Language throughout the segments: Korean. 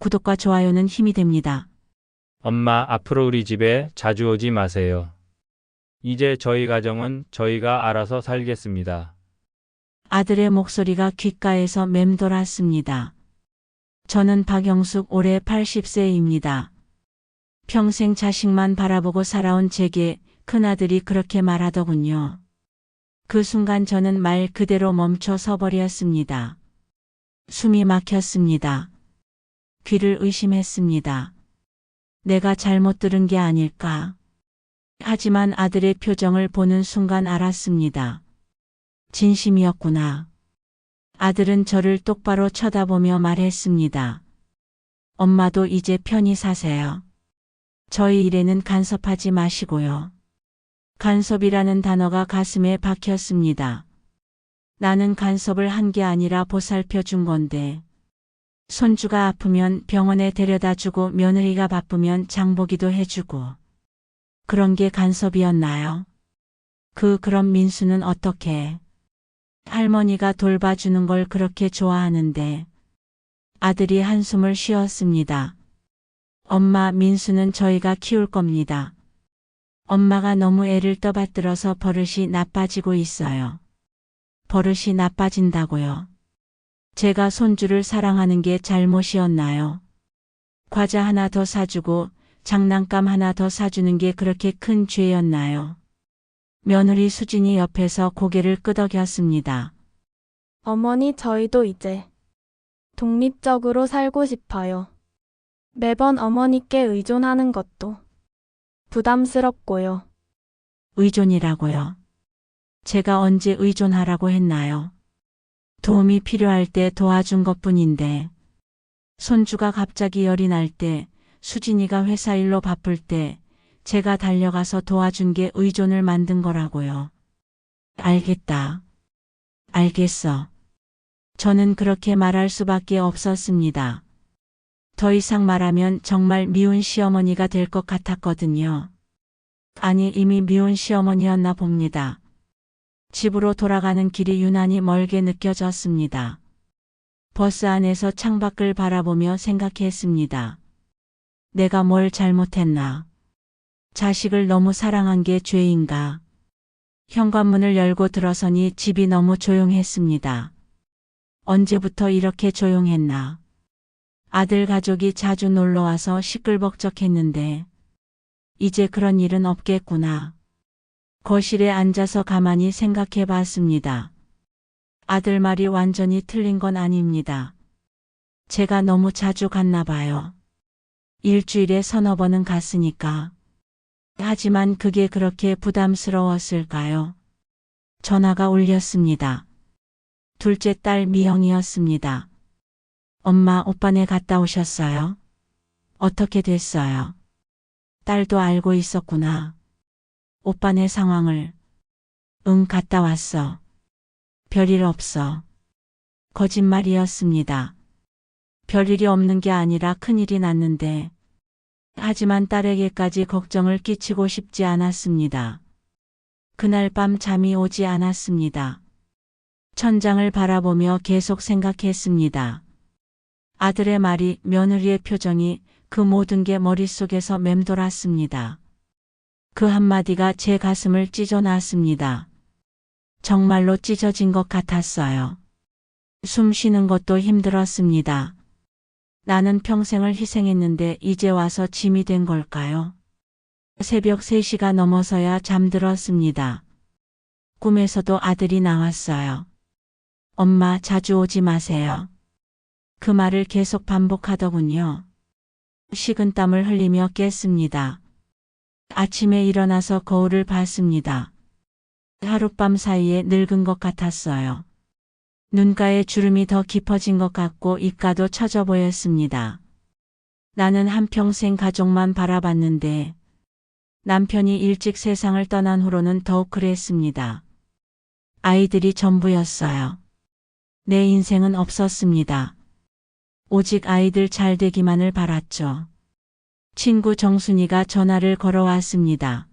구독과 좋아요는 힘이 됩니다. 엄마, 앞으로 우리 집에 자주 오지 마세요. 이제 저희 가정은 저희가 알아서 살겠습니다. 아들의 목소리가 귓가에서 맴돌았습니다. 저는 박영숙 올해 80세입니다. 평생 자식만 바라보고 살아온 제게 큰아들이 그렇게 말하더군요. 그 순간 저는 말 그대로 멈춰 서버렸습니다. 숨이 막혔습니다. 귀를 의심했습니다. 내가 잘못 들은 게 아닐까. 하지만 아들의 표정을 보는 순간 알았습니다. 진심이었구나. 아들은 저를 똑바로 쳐다보며 말했습니다. 엄마도 이제 편히 사세요. 저희 일에는 간섭하지 마시고요. 간섭이라는 단어가 가슴에 박혔습니다. 나는 간섭을 한 게 아니라 보살펴 준 건데. 손주가 아프면 병원에 데려다 주고 며느리가 바쁘면 장보기도 해주고. 그런 게 간섭이었나요? 그럼 민수는 어떻게? 할머니가 돌봐주는 걸 그렇게 좋아하는데. 아들이 한숨을 쉬었습니다. 엄마, 민수는 저희가 키울 겁니다. 엄마가 너무 애를 떠받들어서 버릇이 나빠지고 있어요. 버릇이 나빠진다고요? 제가 손주를 사랑하는 게 잘못이었나요? 과자 하나 더 사주고 장난감 하나 더 사주는 게 그렇게 큰 죄였나요? 며느리 수진이 옆에서 고개를 끄덕였습니다. 어머니, 저희도 이제 독립적으로 살고 싶어요. 매번 어머니께 의존하는 것도 부담스럽고요. 의존이라고요? 제가 언제 의존하라고 했나요? 도움이 필요할 때 도와준 것뿐인데. 손주가 갑자기 열이 날 때, 수진이가 회사 일로 바쁠 때 제가 달려가서 도와준 게 의존을 만든 거라고요. 알겠다. 알겠어. 저는 그렇게 말할 수밖에 없었습니다. 더 이상 말하면 정말 미운 시어머니가 될 것 같았거든요. 아니, 이미 미운 시어머니였나 봅니다. 집으로 돌아가는 길이 유난히 멀게 느껴졌습니다. 버스 안에서 창밖을 바라보며 생각했습니다. 내가 뭘 잘못했나? 자식을 너무 사랑한 게 죄인가? 현관문을 열고 들어서니 집이 너무 조용했습니다. 언제부터 이렇게 조용했나? 아들 가족이 자주 놀러와서 시끌벅적했는데 이제 그런 일은 없겠구나. 거실에 앉아서 가만히 생각해 봤습니다. 아들 말이 완전히 틀린 건 아닙니다. 제가 너무 자주 갔나 봐요. 일주일에 서너 번은 갔으니까. 하지만 그게 그렇게 부담스러웠을까요? 전화가 울렸습니다. 둘째 딸 미영이었습니다. 엄마, 오빠네 갔다 오셨어요? 어떻게 됐어요? 딸도 알고 있었구나. 오빠네 상황을. 응, 갔다 왔어. 별일 없어. 거짓말이었습니다. 별일이 없는 게 아니라 큰일이 났는데. 하지만 딸에게까지 걱정을 끼치고 싶지 않았습니다. 그날 밤 잠이 오지 않았습니다. 천장을 바라보며 계속 생각했습니다. 아들의 말이, 며느리의 표정이, 그 모든 게 머릿속에서 맴돌았습니다. 그 한마디가 제 가슴을 찢어놨습니다. 정말로 찢어진 것 같았어요. 숨 쉬는 것도 힘들었습니다. 나는 평생을 희생했는데 이제 와서 짐이 된 걸까요? 새벽 3시가 넘어서야 잠들었습니다. 꿈에서도 아들이 나왔어요. 엄마, 자주 오지 마세요. 그 말을 계속 반복하더군요. 식은땀을 흘리며 깼습니다. 아침에 일어나서 거울을 봤습니다. 하룻밤 사이에 늙은 것 같았어요. 눈가에 주름이 더 깊어진 것 같고 입가도 처져 보였습니다. 나는 한평생 가족만 바라봤는데 남편이 일찍 세상을 떠난 후로는 더욱 그랬습니다. 아이들이 전부였어요. 내 인생은 없었습니다. 오직 아이들 잘 되기만을 바랐죠. 친구 정순이가 전화를 걸어왔습니다.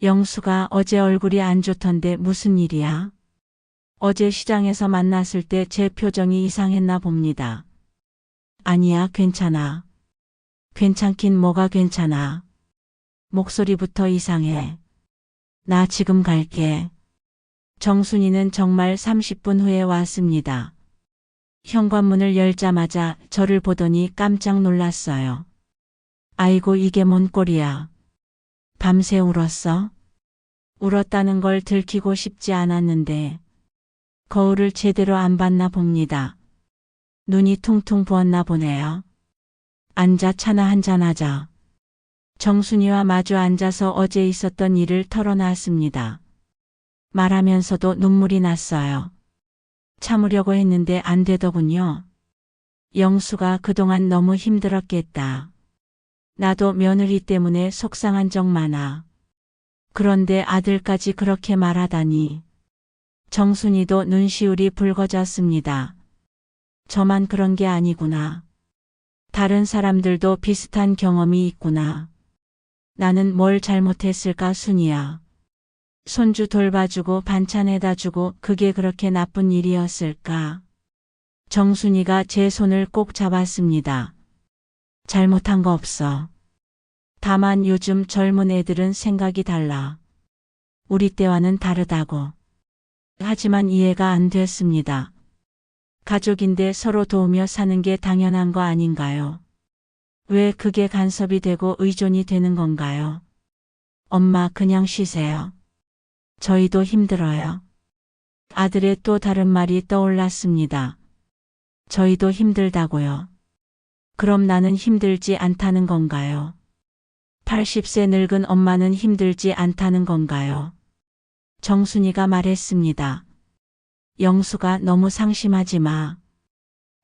영수가 어제 얼굴이 안 좋던데 무슨 일이야? 어제 시장에서 만났을 때 제 표정이 이상했나 봅니다. 아니야, 괜찮아. 괜찮긴 뭐가 괜찮아. 목소리부터 이상해. 나 지금 갈게. 정순이는 정말 30분 후에 왔습니다. 현관문을 열자마자 저를 보더니 깜짝 놀랐어요. 아이고, 이게 뭔 꼴이야. 밤새 울었어? 울었다는 걸 들키고 싶지 않았는데 거울을 제대로 안 봤나 봅니다. 눈이 퉁퉁 부었나 보네요. 앉아 차나 한잔하자. 정순이와 마주 앉아서 어제 있었던 일을 털어놨습니다. 말하면서도 눈물이 났어요. 참으려고 했는데 안 되더군요. 영수가 그동안 너무 힘들었겠다. 나도 며느리 때문에 속상한 적 많아. 그런데 아들까지 그렇게 말하다니. 정순이도 눈시울이 붉어졌습니다. 저만 그런 게 아니구나. 다른 사람들도 비슷한 경험이 있구나. 나는 뭘 잘못했을까, 순이야. 손주 돌봐주고 반찬해다 주고 그게 그렇게 나쁜 일이었을까? 정순이가 제 손을 꼭 잡았습니다. 잘못한 거 없어. 다만 요즘 젊은 애들은 생각이 달라. 우리 때와는 다르다고. 하지만 이해가 안 됐습니다. 가족인데 서로 도우며 사는 게 당연한 거 아닌가요? 왜 그게 간섭이 되고 의존이 되는 건가요? 엄마, 그냥 쉬세요. 저희도 힘들어요. 아들의 또 다른 말이 떠올랐습니다. 저희도 힘들다고요. 그럼 나는 힘들지 않다는 건가요? 80세 늙은 엄마는 힘들지 않다는 건가요? 정순이가 말했습니다. 영수가 너무 상심하지 마.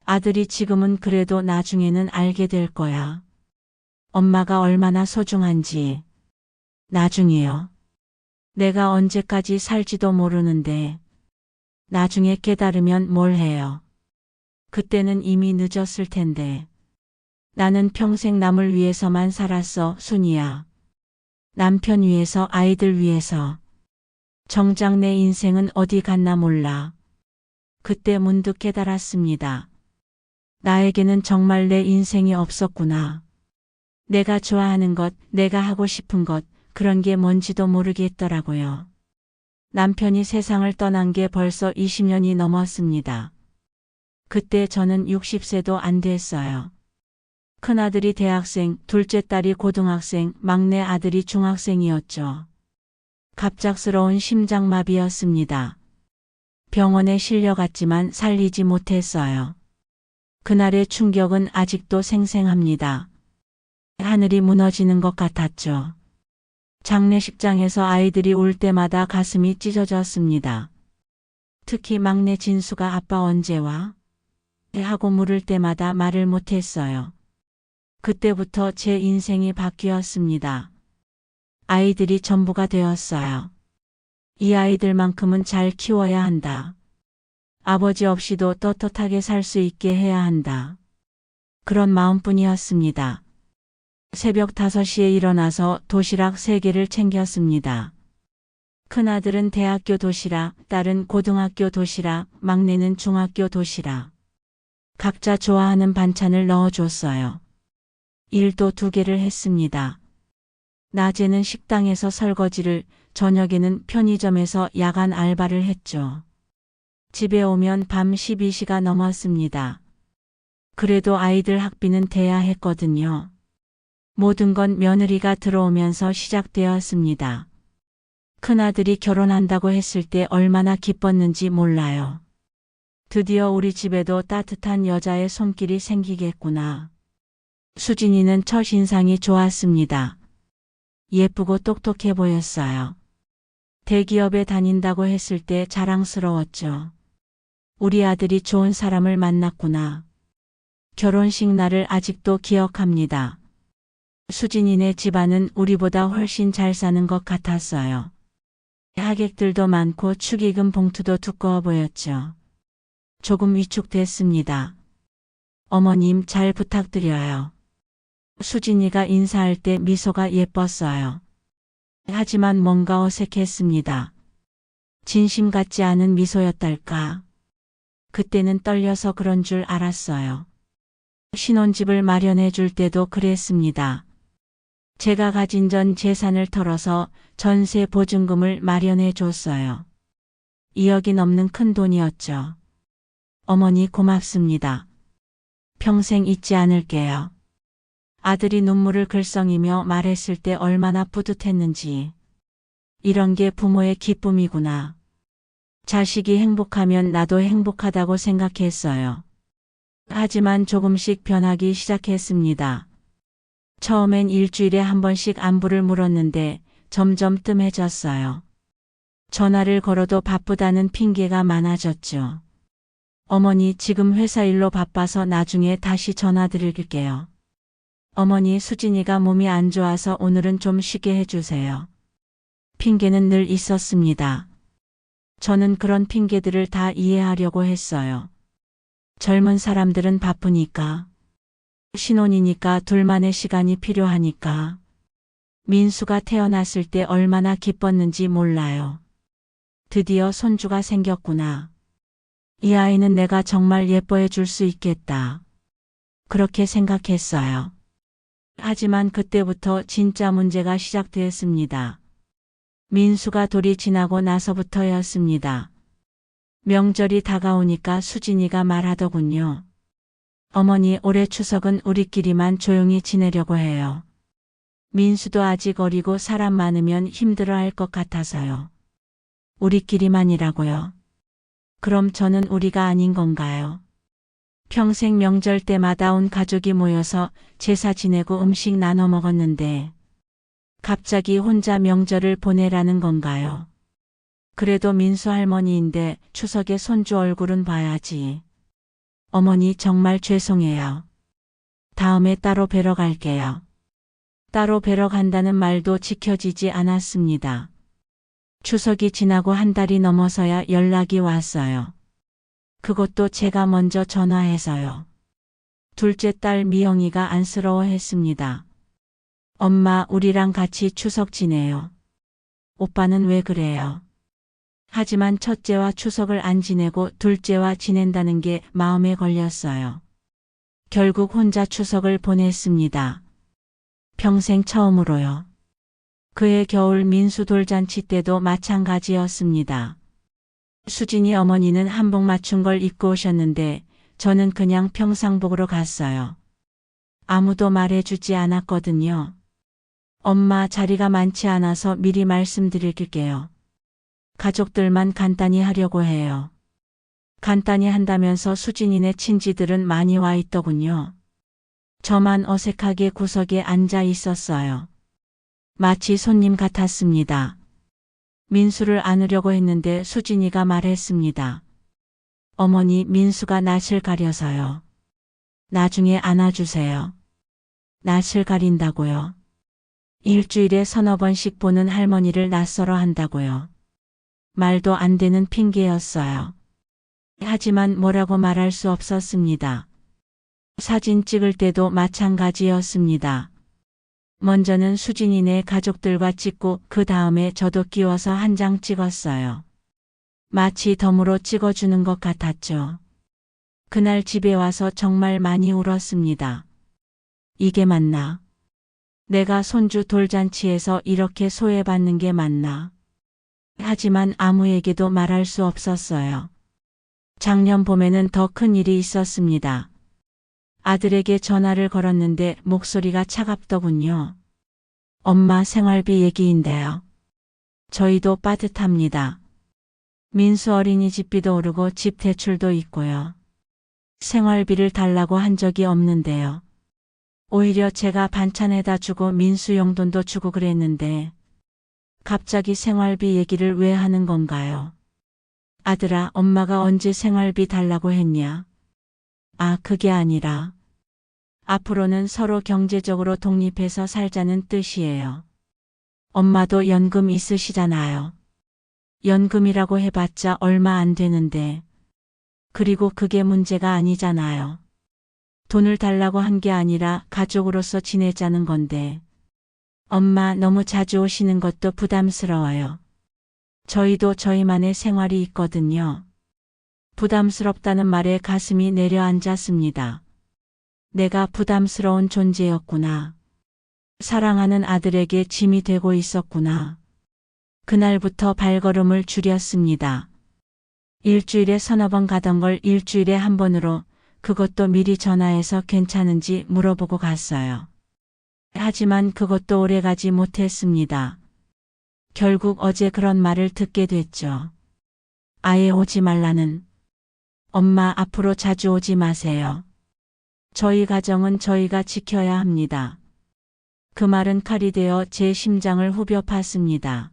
아들이 지금은 그래도 나중에는 알게 될 거야. 엄마가 얼마나 소중한지. 나중에요. 내가 언제까지 살지도 모르는데 나중에 깨달으면 뭘 해요. 그때는 이미 늦었을 텐데. 나는 평생 남을 위해서만 살았어, 순이야. 남편 위해서, 아이들 위해서. 정작 내 인생은 어디 갔나 몰라. 그때 문득 깨달았습니다. 나에게는 정말 내 인생이 없었구나. 내가 좋아하는 것, 내가 하고 싶은 것, 그런 게 뭔지도 모르겠더라고요. 남편이 세상을 떠난 게 벌써 20년이 넘었습니다. 그때 저는 60세도 안 됐어요. 큰아들이 대학생, 둘째 딸이 고등학생, 막내 아들이 중학생이었죠. 갑작스러운 심장마비였습니다. 병원에 실려갔지만 살리지 못했어요. 그날의 충격은 아직도 생생합니다. 하늘이 무너지는 것 같았죠. 장례식장에서 아이들이 울 때마다 가슴이 찢어졌습니다. 특히 막내 진수가 아빠 언제 와? 하고 물을 때마다 말을 못했어요. 그때부터 제 인생이 바뀌었습니다. 아이들이 전부가 되었어요. 이 아이들만큼은 잘 키워야 한다. 아버지 없이도 떳떳하게 살 수 있게 해야 한다. 그런 마음뿐이었습니다. 새벽 5시에 일어나서 도시락 3개를 챙겼습니다. 큰아들은 대학교 도시락, 딸은 고등학교 도시락, 막내는 중학교 도시락. 각자 좋아하는 반찬을 넣어줬어요. 일도 2개를 했습니다. 낮에는 식당에서 설거지를, 저녁에는 편의점에서 야간 알바를 했죠. 집에 오면 밤 12시가 넘었습니다. 그래도 아이들 학비는 대야 했거든요. 모든 건 며느리가 들어오면서 시작되었습니다. 큰아들이 결혼한다고 했을 때 얼마나 기뻤는지 몰라요. 드디어 우리 집에도 따뜻한 여자의 손길이 생기겠구나. 수진이는 첫인상이 좋았습니다. 예쁘고 똑똑해 보였어요. 대기업에 다닌다고 했을 때 자랑스러웠죠. 우리 아들이 좋은 사람을 만났구나. 결혼식 날을 아직도 기억합니다. 수진이네 집안은 우리보다 훨씬 잘 사는 것 같았어요. 하객들도 많고 축의금 봉투도 두꺼워 보였죠. 조금 위축됐습니다. 어머님, 잘 부탁드려요. 수진이가 인사할 때 미소가 예뻤어요. 하지만 뭔가 어색했습니다. 진심 같지 않은 미소였달까. 그때는 떨려서 그런 줄 알았어요. 신혼집을 마련해 줄 때도 그랬습니다. 제가 가진 전 재산을 털어서 전세 보증금을 마련해 줬어요. 2억이 넘는 큰 돈이었죠. 어머니 고맙습니다. 평생 잊지 않을게요. 아들이 눈물을 글썽이며 말했을 때 얼마나 뿌듯했는지. 이런 게 부모의 기쁨이구나. 자식이 행복하면 나도 행복하다고 생각했어요. 하지만 조금씩 변하기 시작했습니다. 처음엔 일주일에 한 번씩 안부를 물었는데 점점 뜸해졌어요. 전화를 걸어도 바쁘다는 핑계가 많아졌죠. 어머니 지금 회사 일로 바빠서 나중에 다시 전화 드릴게요. 어머니 수진이가 몸이 안 좋아서 오늘은 좀 쉬게 해주세요. 핑계는 늘 있었습니다. 저는 그런 핑계들을 다 이해하려고 했어요. 젊은 사람들은 바쁘니까. 신혼이니까 둘만의 시간이 필요하니까. 민수가 태어났을 때 얼마나 기뻤는지 몰라요. 드디어 손주가 생겼구나. 이 아이는 내가 정말 예뻐해 줄 수 있겠다. 그렇게 생각했어요. 하지만 그때부터 진짜 문제가 시작되었습니다. 민수가 돌이 지나고 나서부터였습니다. 명절이 다가오니까 수진이가 말하더군요. 어머니 올해 추석은 우리끼리만 조용히 지내려고 해요. 민수도 아직 어리고 사람 많으면 힘들어할 것 같아서요. 우리끼리만이라고요. 그럼 저는 우리가 아닌 건가요? 평생 명절 때마다 온 가족이 모여서 제사 지내고 음식 나눠 먹었는데 갑자기 혼자 명절을 보내라는 건가요? 그래도 민수 할머니인데 추석에 손주 얼굴은 봐야지. 어머니 정말 죄송해요. 다음에 따로 뵈러 갈게요. 따로 뵈러 간다는 말도 지켜지지 않았습니다. 추석이 지나고 한 달이 넘어서야 연락이 왔어요. 그것도 제가 먼저 전화해서요. 둘째 딸 미영이가 안쓰러워했습니다. 엄마, 우리랑 같이 추석 지내요. 오빠는 왜 그래요? 하지만 첫째와 추석을 안 지내고 둘째와 지낸다는 게 마음에 걸렸어요. 결국 혼자 추석을 보냈습니다. 평생 처음으로요. 그해 겨울 민수 돌잔치 때도 마찬가지였습니다. 수진이 어머니는 한복 맞춘 걸 입고 오셨는데 저는 그냥 평상복으로 갔어요. 아무도 말해주지 않았거든요. 엄마, 자리가 많지 않아서 미리 말씀드릴게요. 가족들만 간단히 하려고 해요. 간단히 한다면서 수진이네 친지들은 많이 와 있더군요. 저만 어색하게 구석에 앉아 있었어요. 마치 손님 같았습니다. 민수를 안으려고 했는데 수진이가 말했습니다. 어머니, 민수가 낯을 가려서요. 나중에 안아주세요. 낯을 가린다고요? 일주일에 서너 번씩 보는 할머니를 낯설어 한다고요? 말도 안 되는 핑계였어요. 하지만 뭐라고 말할 수 없었습니다. 사진 찍을 때도 마찬가지였습니다. 먼저는 수진이네 가족들과 찍고 그 다음에 저도 끼워서 한 장 찍었어요. 마치 덤으로 찍어주는 것 같았죠. 그날 집에 와서 정말 많이 울었습니다. 이게 맞나? 내가 손주 돌잔치에서 이렇게 소외받는 게 맞나? 하지만 아무에게도 말할 수 없었어요. 작년 봄에는 더 큰 일이 있었습니다. 아들에게 전화를 걸었는데 목소리가 차갑더군요. 엄마, 생활비 얘기인데요. 저희도 빠듯합니다. 민수 어린이집비도 오르고 집 대출도 있고요. 생활비를 달라고 한 적이 없는데요. 오히려 제가 반찬에다 주고 민수 용돈도 주고 그랬는데 갑자기 생활비 얘기를 왜 하는 건가요? 아들아, 엄마가 언제 생활비 달라고 했냐? 아, 그게 아니라 앞으로는 서로 경제적으로 독립해서 살자는 뜻이에요. 엄마도 연금 있으시잖아요. 연금이라고 해봤자 얼마 안 되는데. 그리고 그게 문제가 아니잖아요. 돈을 달라고 한 게 아니라 가족으로서 지내자는 건데. 엄마, 너무 자주 오시는 것도 부담스러워요. 저희도 저희만의 생활이 있거든요. 부담스럽다는 말에 가슴이 내려앉았습니다. 내가 부담스러운 존재였구나. 사랑하는 아들에게 짐이 되고 있었구나. 그날부터 발걸음을 줄였습니다. 일주일에 서너 번 가던 걸 일주일에 한 번으로, 그것도 미리 전화해서 괜찮은지 물어보고 갔어요. 하지만 그것도 오래가지 못했습니다. 결국 어제 그런 말을 듣게 됐죠. 아예 오지 말라는. 엄마, 앞으로 자주 오지 마세요. 저희 가정은 저희가 지켜야 합니다. 그 말은 칼이 되어 제 심장을 후벼 팠습니다.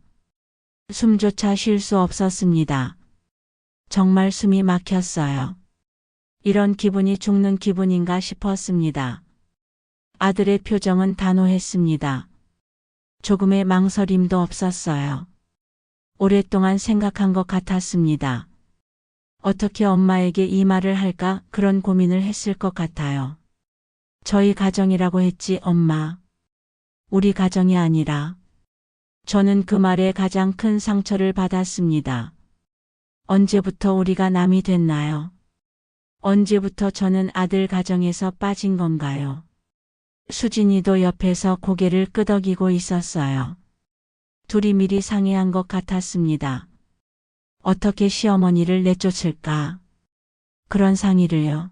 숨조차 쉴 수 없었습니다. 정말 숨이 막혔어요. 이런 기분이 죽는 기분인가 싶었습니다. 아들의 표정은 단호했습니다. 조금의 망설임도 없었어요. 오랫동안 생각한 것 같았습니다. 어떻게 엄마에게 이 말을 할까 그런 고민을 했을 것 같아요. 저희 가정이라고 했지 엄마. 우리 가정이 아니라. 저는 그 말에 가장 큰 상처를 받았습니다. 언제부터 우리가 남이 됐나요? 언제부터 저는 아들 가정에서 빠진 건가요? 수진이도 옆에서 고개를 끄덕이고 있었어요. 둘이 미리 상의한 것 같았습니다. 어떻게 시어머니를 내쫓을까? 그런 상의를요.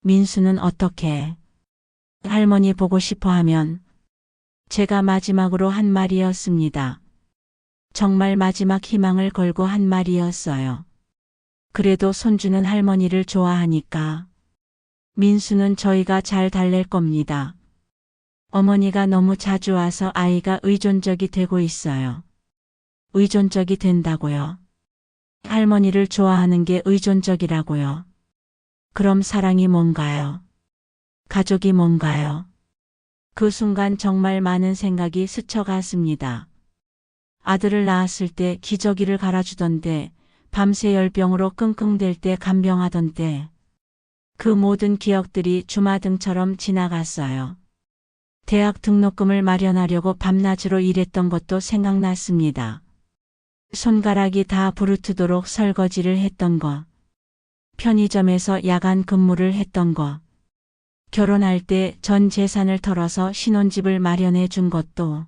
민수는 어떻게? 할머니 보고 싶어 하면. 제가 마지막으로 한 말이었습니다. 정말 마지막 희망을 걸고 한 말이었어요. 그래도 손주는 할머니를 좋아하니까. 민수는 저희가 잘 달랠 겁니다. 어머니가 너무 자주 와서 아이가 의존적이 되고 있어요. 의존적이 된다고요? 할머니를 좋아하는 게 의존적이라고요? 그럼 사랑이 뭔가요? 가족이 뭔가요? 그 순간 정말 많은 생각이 스쳐갔습니다. 아들을 낳았을 때 기저귀를 갈아주던데, 밤새 열병으로 끙끙댈 때 간병하던데, 그 모든 기억들이 주마등처럼 지나갔어요. 대학 등록금을 마련하려고 밤낮으로 일했던 것도 생각났습니다. 손가락이 다 부르트도록 설거지를 했던 거, 편의점에서 야간 근무를 했던 거, 결혼할 때 전 재산을 털어서 신혼집을 마련해 준 것도,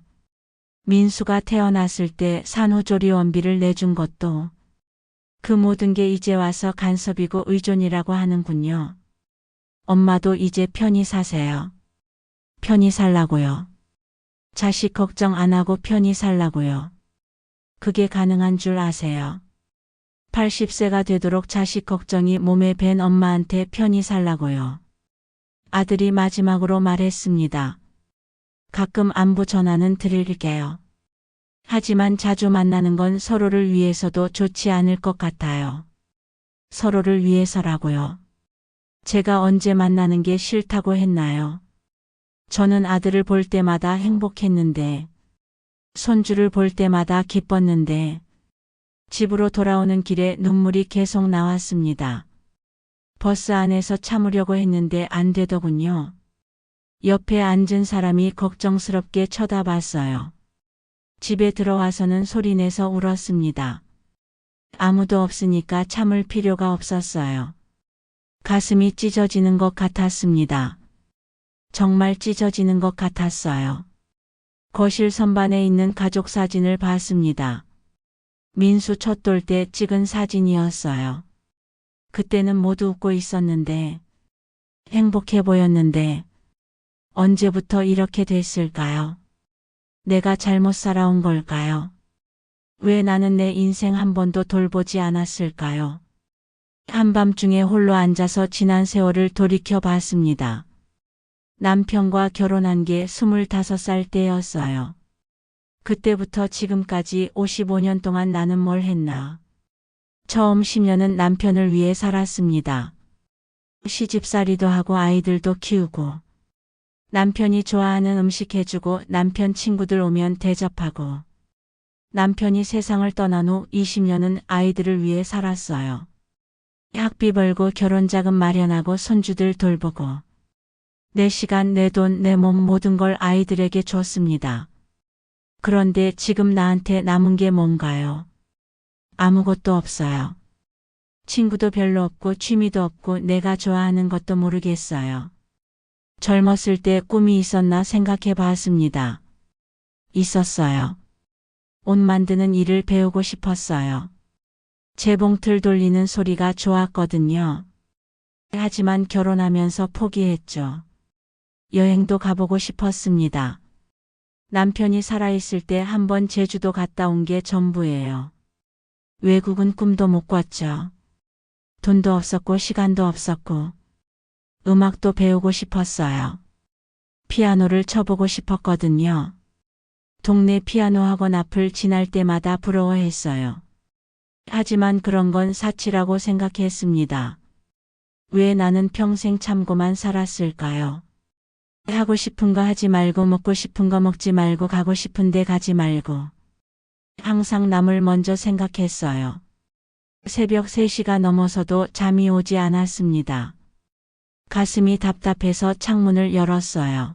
민수가 태어났을 때 산후조리원비를 내준 것도, 그 모든 게 이제 와서 간섭이고 의존이라고 하는군요. 엄마도 이제 편히 사세요. 편히 살라고요. 자식 걱정 안 하고 편히 살라고요. 그게 가능한 줄 아세요? 80세가 되도록 자식 걱정이 몸에 밴 엄마한테 편히 살라고요. 아들이 마지막으로 말했습니다. 가끔 안부 전화는 드릴게요. 하지만 자주 만나는 건 서로를 위해서도 좋지 않을 것 같아요. 서로를 위해서라고요. 제가 언제 만나는 게 싫다고 했나요? 저는 아들을 볼 때마다 행복했는데, 손주를 볼 때마다 기뻤는데, 집으로 돌아오는 길에 눈물이 계속 나왔습니다. 버스 안에서 참으려고 했는데 안 되더군요. 옆에 앉은 사람이 걱정스럽게 쳐다봤어요. 집에 들어와서는 소리내서 울었습니다. 아무도 없으니까 참을 필요가 없었어요. 가슴이 찢어지는 것 같았습니다. 정말 찢어지는 것 같았어요. 거실 선반에 있는 가족 사진을 봤습니다. 민수 첫 돌 때 찍은 사진이었어요. 그때는 모두 웃고 있었는데, 행복해 보였는데, 언제부터 이렇게 됐을까요? 내가 잘못 살아온 걸까요? 왜 나는 내 인생 한 번도 돌보지 않았을까요? 한밤중에 홀로 앉아서 지난 세월을 돌이켜 봤습니다. 남편과 결혼한 게 25살 때였어요. 그때부터 지금까지 55년 동안 나는 뭘 했나? 처음 10년은 남편을 위해 살았습니다. 시집살이도 하고 아이들도 키우고, 남편이 좋아하는 음식 해주고 남편 친구들 오면 대접하고, 남편이 세상을 떠난 후 20년은 아이들을 위해 살았어요. 학비 벌고 결혼자금 마련하고 손주들 돌보고, 내 시간, 내 돈, 내 몸 모든 걸 아이들에게 줬습니다. 그런데 지금 나한테 남은 게 뭔가요? 아무것도 없어요. 친구도 별로 없고 취미도 없고 내가 좋아하는 것도 모르겠어요. 젊었을 때 꿈이 있었나 생각해 봤습니다. 있었어요. 옷 만드는 일을 배우고 싶었어요. 재봉틀 돌리는 소리가 좋았거든요. 하지만 결혼하면서 포기했죠. 여행도 가보고 싶었습니다. 남편이 살아있을 때 한번 제주도 갔다 온 게 전부예요. 외국은 꿈도 못 꿨죠. 돈도 없었고 시간도 없었고 음악도 배우고 싶었어요. 피아노를 쳐보고 싶었거든요. 동네 피아노 학원 앞을 지날 때마다 부러워했어요. 하지만 그런 건 사치라고 생각했습니다. 왜 나는 평생 참고만 살았을까요? 하고 싶은 거 하지 말고 먹고 싶은 거 먹지 말고 가고 싶은 데 가지 말고 항상 남을 먼저 생각했어요. 새벽 3시가 넘어서도 잠이 오지 않았습니다. 가슴이 답답해서 창문을 열었어요.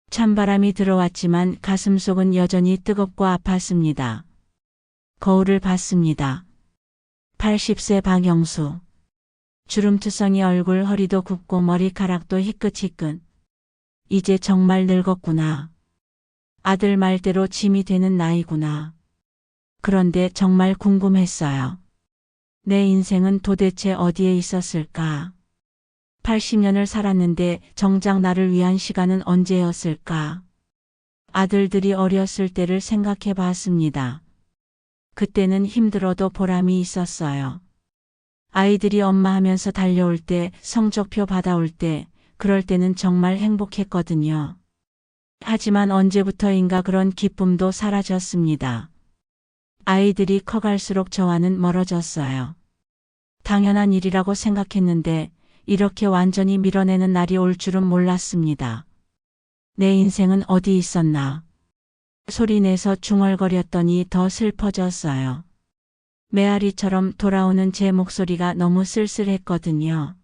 찬바람이 들어왔지만 가슴속은 여전히 뜨겁고 아팠습니다. 거울을 봤습니다. 80세 박영수. 주름투성이 얼굴, 허리도 굽고 머리카락도 희끗희끗. 이제 정말 늙었구나. 아들 말대로 짐이 되는 나이구나. 그런데 정말 궁금했어요. 내 인생은 도대체 어디에 있었을까? 80년을 살았는데 정작 나를 위한 시간은 언제였을까? 아들들이 어렸을 때를 생각해 봤습니다. 그때는 힘들어도 보람이 있었어요. 아이들이 엄마 하면서 달려올 때, 성적표 받아올 때, 그럴 때는 정말 행복했거든요. 하지만 언제부터인가 그런 기쁨도 사라졌습니다. 아이들이 커갈수록 저와는 멀어졌어요. 당연한 일이라고 생각했는데 이렇게 완전히 밀어내는 날이 올 줄은 몰랐습니다. 내 인생은 어디 있었나? 소리내서 중얼거렸더니 더 슬퍼졌어요. 메아리처럼 돌아오는 제 목소리가 너무 쓸쓸했거든요.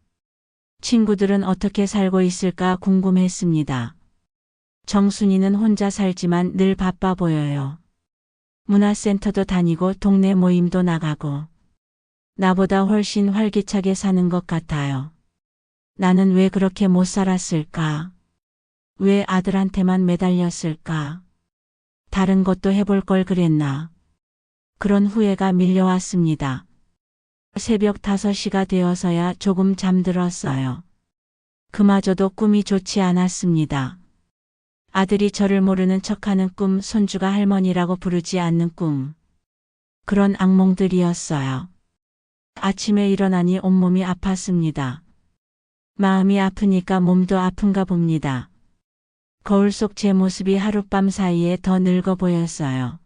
친구들은 어떻게 살고 있을까 궁금했습니다. 정순이는 혼자 살지만 늘 바빠 보여요. 문화센터도 다니고 동네 모임도 나가고 나보다 훨씬 활기차게 사는 것 같아요. 나는 왜 그렇게 못 살았을까? 왜 아들한테만 매달렸을까? 다른 것도 해볼 걸 그랬나? 그런 후회가 밀려왔습니다. 새벽 5시가 되어서야 조금 잠들었어요. 그마저도 꿈이 좋지 않았습니다. 아들이 저를 모르는 척하는 꿈, 손주가 할머니라고 부르지 않는 꿈. 그런 악몽들이었어요. 아침에 일어나니 온몸이 아팠습니다. 마음이 아프니까 몸도 아픈가 봅니다. 거울 속 제 모습이 하룻밤 사이에 더 늙어 보였어요.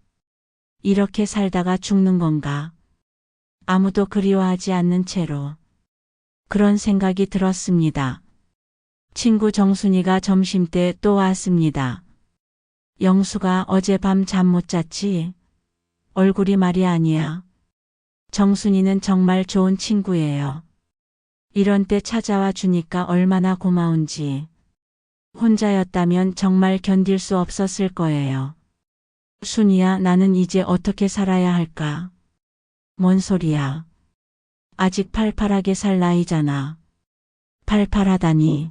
이렇게 살다가 죽는 건가? 아무도 그리워하지 않는 채로. 그런 생각이 들었습니다. 친구 정순이가 점심때 또 왔습니다. 영수가 어젯밤 잠 못 잤지? 얼굴이 말이 아니야. 정순이는 정말 좋은 친구예요. 이런 때 찾아와 주니까 얼마나 고마운지. 혼자였다면 정말 견딜 수 없었을 거예요. 순이야, 나는 이제 어떻게 살아야 할까? 뭔 소리야. 아직 팔팔하게 살 나이잖아. 팔팔하다니.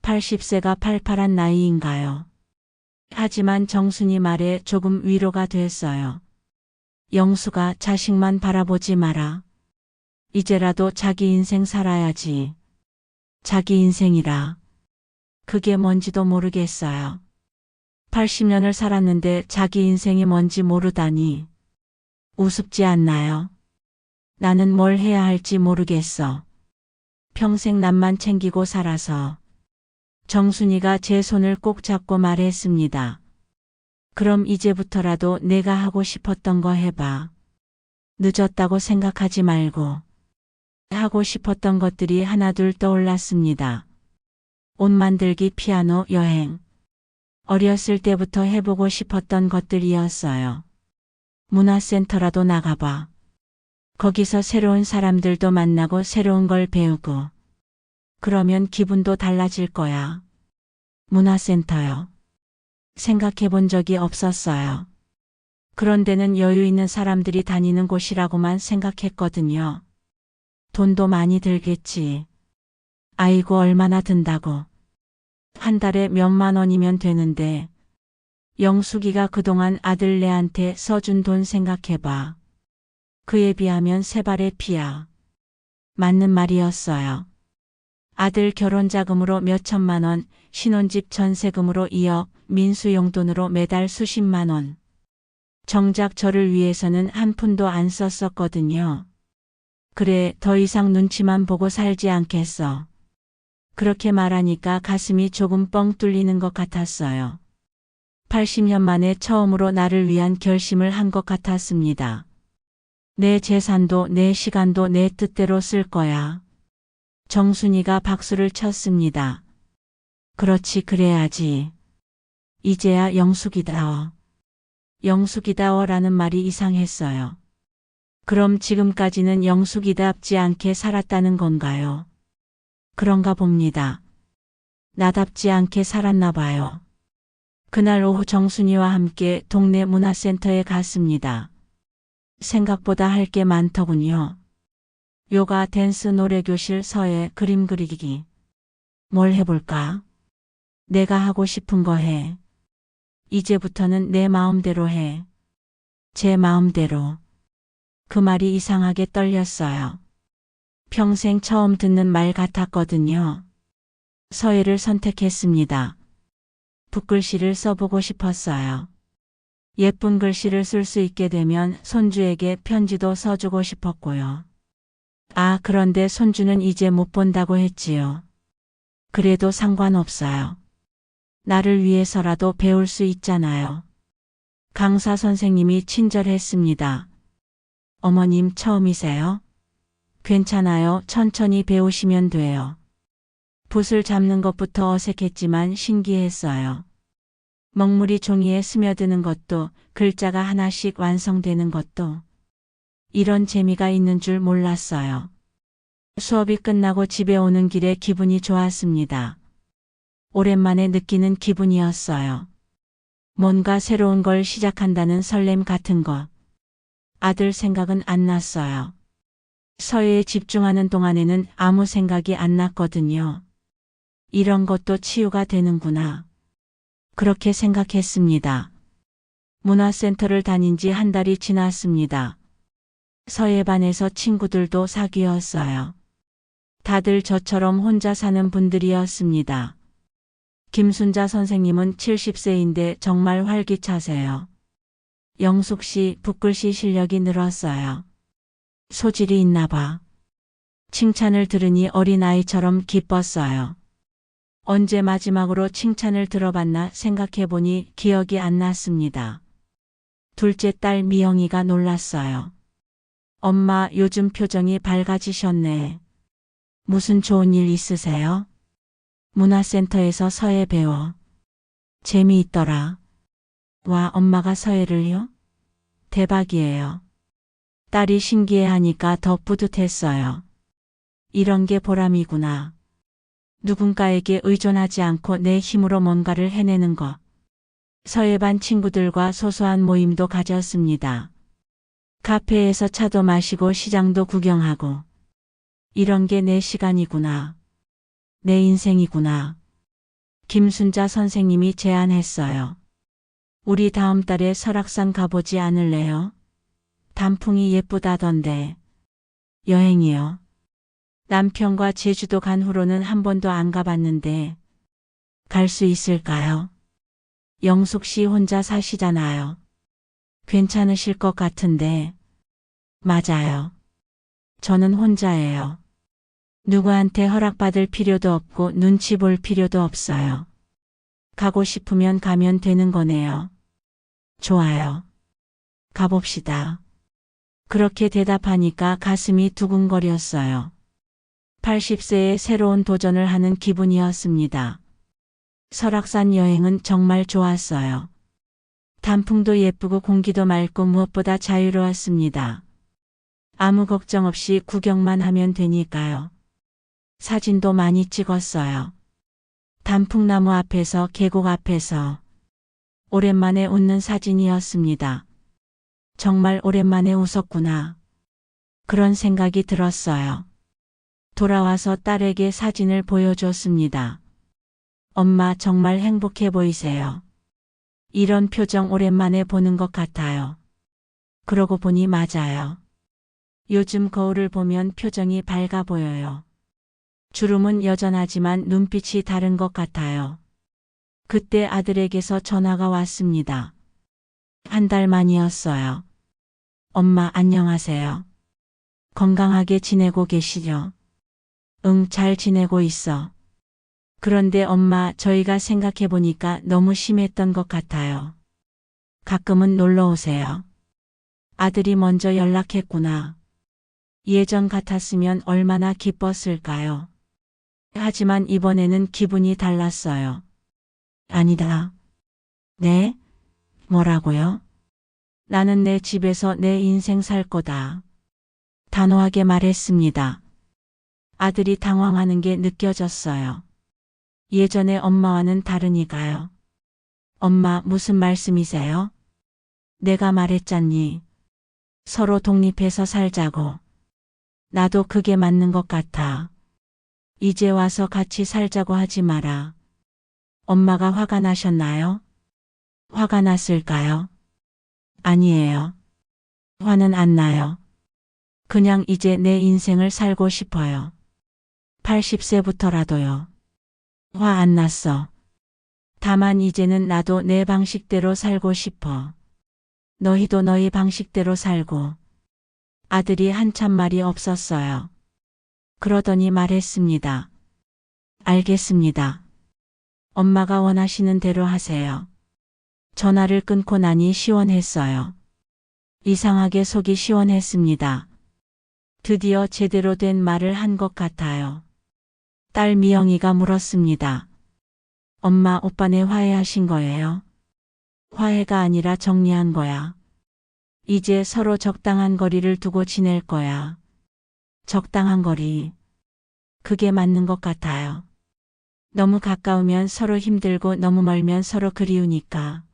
80세가 팔팔한 나이인가요? 하지만 정순이 말에 조금 위로가 됐어요. 영수가 자식만 바라보지 마라. 이제라도 자기 인생 살아야지. 자기 인생이라. 그게 뭔지도 모르겠어요. 80년을 살았는데 자기 인생이 뭔지 모르다니. 우습지 않나요? 나는 뭘 해야 할지 모르겠어. 평생 남만 챙기고 살아서. 정순이가 제 손을 꼭 잡고 말했습니다. 그럼 이제부터라도 내가 하고 싶었던 거 해봐. 늦었다고 생각하지 말고. 하고 싶었던 것들이 하나둘 떠올랐습니다. 옷 만들기, 피아노, 여행. 어렸을 때부터 해보고 싶었던 것들이었어요. 문화센터라도 나가봐. 거기서 새로운 사람들도 만나고 새로운 걸 배우고. 그러면 기분도 달라질 거야. 문화센터요. 생각해 본 적이 없었어요. 그런 데는 여유 있는 사람들이 다니는 곳이라고만 생각했거든요. 돈도 많이 들겠지. 아이고, 얼마나 든다고. 한 달에 몇만 원이면 되는데 영숙이가 그동안 아들네한테 써준 돈 생각해봐. 그에 비하면 세 발의 피야. 맞는 말이었어요. 아들 결혼 자금으로 몇 천만 원, 신혼집 전세금으로 2억, 민수 용돈으로 매달 수십만 원. 정작 저를 위해서는 한 푼도 안 썼었거든요. 그래, 더 이상 눈치만 보고 살지 않겠어. 그렇게 말하니까 가슴이 조금 뻥 뚫리는 것 같았어요. 80년 만에 처음으로 나를 위한 결심을 한 것 같았습니다. 내 재산도 내 시간도 내 뜻대로 쓸 거야. 정순이가 박수를 쳤습니다. 그렇지, 그래야지. 이제야 영숙이다워. 영숙이다워라는 말이 이상했어요. 그럼 지금까지는 영숙이답지 않게 살았다는 건가요? 그런가 봅니다. 나답지 않게 살았나 봐요. 그날 오후 정순이와 함께 동네 문화센터에 갔습니다. 생각보다 할 게 많더군요. 요가, 댄스, 노래교실, 서예, 그림 그리기. 뭘 해볼까? 내가 하고 싶은 거 해. 이제부터는 내 마음대로 해. 제 마음대로. 그 말이 이상하게 떨렸어요. 평생 처음 듣는 말 같았거든요. 서예를 선택했습니다. 붓글씨를 써보고 싶었어요. 예쁜 글씨를 쓸 수 있게 되면 손주에게 편지도 써주고 싶었고요. 아, 그런데 손주는 이제 못 본다고 했지요. 그래도 상관없어요. 나를 위해서라도 배울 수 있잖아요. 강사 선생님이 친절했습니다. 어머님 처음이세요? 괜찮아요. 천천히 배우시면 돼요. 붓을 잡는 것부터 어색했지만 신기했어요. 먹물이 종이에 스며드는 것도, 글자가 하나씩 완성되는 것도. 이런 재미가 있는 줄 몰랐어요. 수업이 끝나고 집에 오는 길에 기분이 좋았습니다. 오랜만에 느끼는 기분이었어요. 뭔가 새로운 걸 시작한다는 설렘 같은 것. 아들 생각은 안 났어요. 서예에 집중하는 동안에는 아무 생각이 안 났거든요. 이런 것도 치유가 되는구나. 그렇게 생각했습니다. 문화센터를 다닌 지 한 달이 지났습니다. 서예반에서 친구들도 사귀었어요. 다들 저처럼 혼자 사는 분들이었습니다. 김순자 선생님은 70세인데 정말 활기차세요. 영숙 씨 붓글씨 실력이 늘었어요. 소질이 있나 봐. 칭찬을 들으니 어린아이처럼 기뻤어요. 언제 마지막으로 칭찬을 들어봤나 생각해보니 기억이 안 났습니다. 둘째 딸 미영이가 놀랐어요. 엄마, 요즘 표정이 밝아지셨네. 무슨 좋은 일 있으세요? 문화센터에서 서예 배워. 재미있더라. 와, 엄마가 서예를요? 대박이에요. 딸이 신기해하니까 더 뿌듯했어요. 이런 게 보람이구나. 누군가에게 의존하지 않고 내 힘으로 뭔가를 해내는 것. 서예반 친구들과 소소한 모임도 가졌습니다. 카페에서 차도 마시고 시장도 구경하고. 이런 게 내 시간이구나. 내 인생이구나. 김순자 선생님이 제안했어요. 우리 다음 달에 설악산 가보지 않을래요? 단풍이 예쁘다던데. 여행이요. 남편과 제주도 간 후로는 한 번도 안 가봤는데 갈 수 있을까요? 영숙 씨 혼자 사시잖아요. 괜찮으실 것 같은데. 맞아요. 저는 혼자예요. 누구한테 허락받을 필요도 없고 눈치 볼 필요도 없어요. 가고 싶으면 가면 되는 거네요. 좋아요. 가봅시다. 그렇게 대답하니까 가슴이 두근거렸어요. 80세에 새로운 도전을 하는 기분이었습니다. 설악산 여행은 정말 좋았어요. 단풍도 예쁘고 공기도 맑고 무엇보다 자유로웠습니다. 아무 걱정 없이 구경만 하면 되니까요. 사진도 많이 찍었어요. 단풍나무 앞에서, 계곡 앞에서. 오랜만에 웃는 사진이었습니다. 정말 오랜만에 웃었구나. 그런 생각이 들었어요. 돌아와서 딸에게 사진을 보여줬습니다. 엄마 정말 행복해 보이세요. 이런 표정 오랜만에 보는 것 같아요. 그러고 보니 맞아요. 요즘 거울을 보면 표정이 밝아 보여요. 주름은 여전하지만 눈빛이 다른 것 같아요. 그때 아들에게서 전화가 왔습니다. 한 달 만이었어요. 엄마 안녕하세요. 건강하게 지내고 계시죠? 응, 잘 지내고 있어. 그런데 엄마, 저희가 생각해 보니까 너무 심했던 것 같아요. 가끔은 놀러 오세요. 아들이 먼저 연락했구나. 예전 같았으면 얼마나 기뻤을까요? 하지만 이번에는 기분이 달랐어요. 아니다. 네? 뭐라고요? 나는 내 집에서 내 인생 살 거다. 단호하게 말했습니다. 아들이 당황하는 게 느껴졌어요. 예전에 엄마와는 다르니까요. 엄마, 무슨 말씀이세요? 내가 말했잖니. 서로 독립해서 살자고. 나도 그게 맞는 것 같아. 이제 와서 같이 살자고 하지 마라. 엄마가 화가 나셨나요? 화가 났을까요? 아니에요. 화는 안 나요. 그냥 이제 내 인생을 살고 싶어요. 80세부터라도요. 화 안 났어. 다만 이제는 나도 내 방식대로 살고 싶어. 너희도 너희 방식대로 살고. 아들이 한참 말이 없었어요. 그러더니 말했습니다. 알겠습니다. 엄마가 원하시는 대로 하세요. 전화를 끊고 나니 시원했어요. 이상하게 속이 시원했습니다. 드디어 제대로 된 말을 한 것 같아요. 딸 미영이가 물었습니다. 엄마, 오빠네 화해하신 거예요? 화해가 아니라 정리한 거야. 이제 서로 적당한 거리를 두고 지낼 거야. 적당한 거리. 그게 맞는 것 같아요. 너무 가까우면 서로 힘들고 너무 멀면 서로 그리우니까.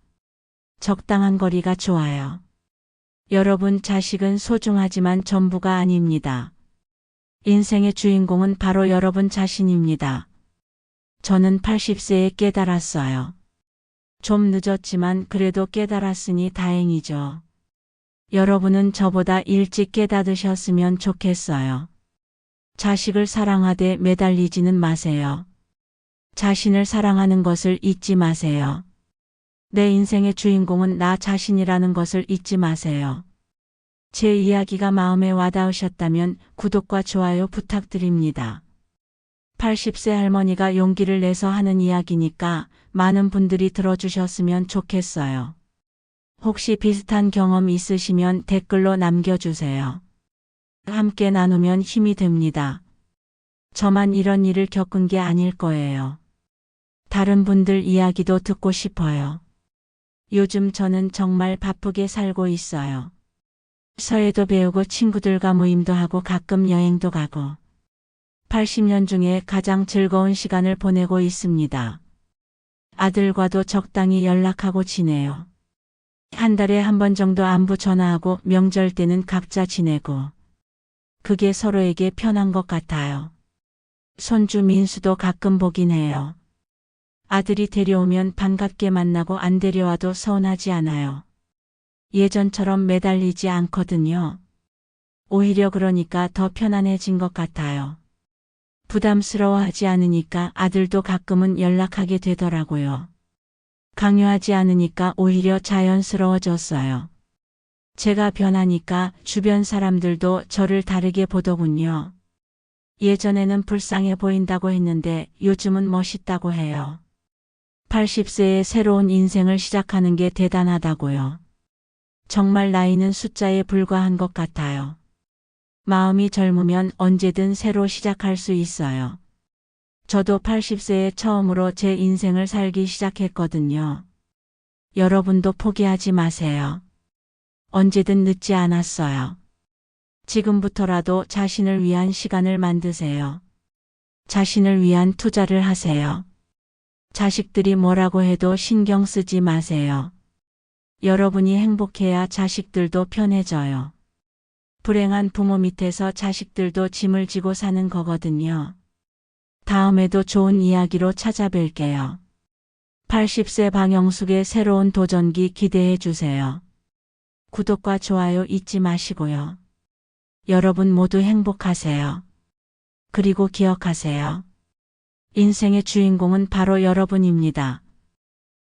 적당한 거리가 좋아요. 여러분, 자식은 소중하지만 전부가 아닙니다. 인생의 주인공은 바로 여러분 자신입니다. 저는 80세에 깨달았어요. 좀 늦었지만 그래도 깨달았으니 다행이죠. 여러분은 저보다 일찍 깨닫으셨으면 좋겠어요. 자식을 사랑하되 매달리지는 마세요. 자신을 사랑하는 것을 잊지 마세요. 내 인생의 주인공은 나 자신이라는 것을 잊지 마세요. 제 이야기가 마음에 와닿으셨다면 구독과 좋아요 부탁드립니다. 80세 할머니가 용기를 내서 하는 이야기니까 많은 분들이 들어주셨으면 좋겠어요. 혹시 비슷한 경험 있으시면 댓글로 남겨주세요. 함께 나누면 힘이 됩니다. 저만 이런 일을 겪은 게 아닐 거예요. 다른 분들 이야기도 듣고 싶어요. 요즘 저는 정말 바쁘게 살고 있어요. 서예도 배우고 친구들과 모임도 하고 가끔 여행도 가고 80년 중에 가장 즐거운 시간을 보내고 있습니다. 아들과도 적당히 연락하고 지내요. 한 달에 한 번 정도 안부 전화하고 명절 때는 각자 지내고 그게 서로에게 편한 것 같아요. 손주 민수도 가끔 보긴 해요. 아들이 데려오면 반갑게 만나고 안 데려와도 서운하지 않아요. 예전처럼 매달리지 않거든요. 오히려 그러니까 더 편안해진 것 같아요. 부담스러워하지 않으니까 아들도 가끔은 연락하게 되더라고요. 강요하지 않으니까 오히려 자연스러워졌어요. 제가 변하니까 주변 사람들도 저를 다르게 보더군요. 예전에는 불쌍해 보인다고 했는데 요즘은 멋있다고 해요. 80세에 새로운 인생을 시작하는 게 대단하다고요. 정말 나이는 숫자에 불과한 것 같아요. 마음이 젊으면 언제든 새로 시작할 수 있어요. 저도 80세에 처음으로 제 인생을 살기 시작했거든요. 여러분도 포기하지 마세요. 언제든 늦지 않았어요. 지금부터라도 자신을 위한 시간을 만드세요. 자신을 위한 투자를 하세요. 자식들이 뭐라고 해도 신경 쓰지 마세요. 여러분이 행복해야 자식들도 편해져요. 불행한 부모 밑에서 자식들도 짐을 지고 사는 거거든요. 다음에도 좋은 이야기로 찾아뵐게요. 80세 방영숙의 새로운 도전기 기대해 주세요. 구독과 좋아요 잊지 마시고요. 여러분 모두 행복하세요. 그리고 기억하세요. 인생의 주인공은 바로 여러분입니다.